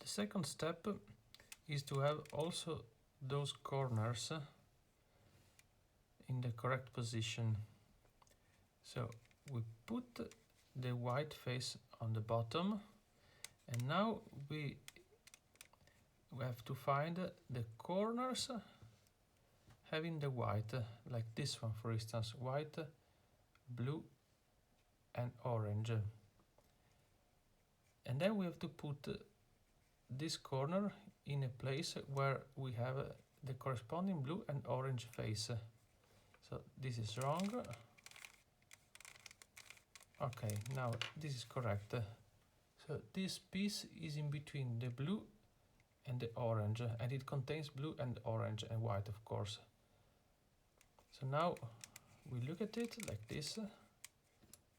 The second step is to have also those corners in the correct position. So we put the white face on the bottom, and now we have to find the corners having the white, like this one for instance, white, blue and orange. And then we have to put this corner in a place where we have the corresponding blue and orange face. So this is wrong. Okay, now this is correct. So this piece is in between the blue and the orange, and it contains blue and orange and white, of course. So now we look at it like this,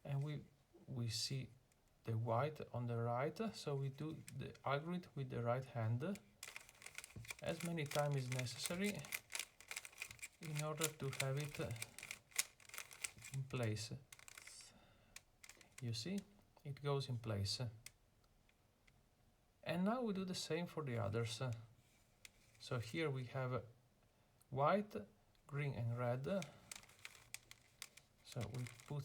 and we see the white on the right, so we do the algorithm with the right hand as many times as necessary in order to have it in place. You see, it goes in place. And now we do the same for the others. So here we have white, green and red. So we put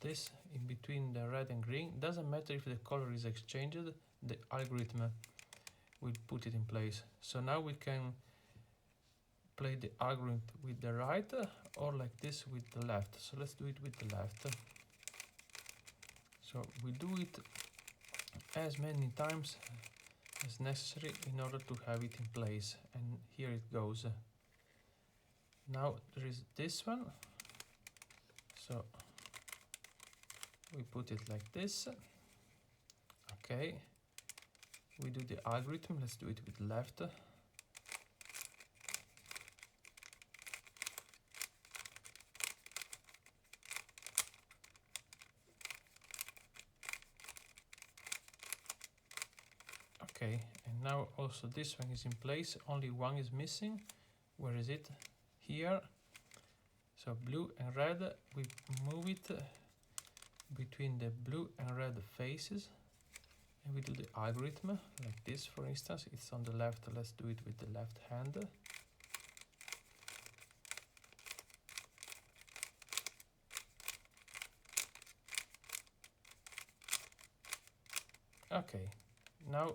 this in between the red and green. Doesn't matter if the color is exchanged, the algorithm will put it in place. So now we can play the algorithm with the right or like this with the left. So let's do it with the left. So we do it as many times as necessary in order to have it in place, and here it goes. Now there is this one, so we put it like this. Okay, we do the algorithm. Let's do it with left. Okay, and now also this one is in place, only one is missing. Where is it? Here. So blue and red, we move it between the blue and red faces, and we do the algorithm like this. For instance, it's on the left. Let's do it with the left hand. Okay, now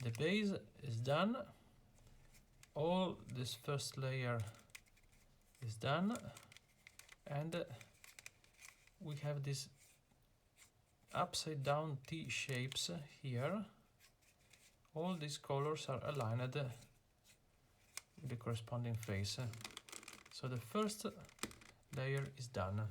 the base is done. All this first layer is done, and we have these upside down T shapes here. All these colors are aligned with the corresponding face. So the first layer is done.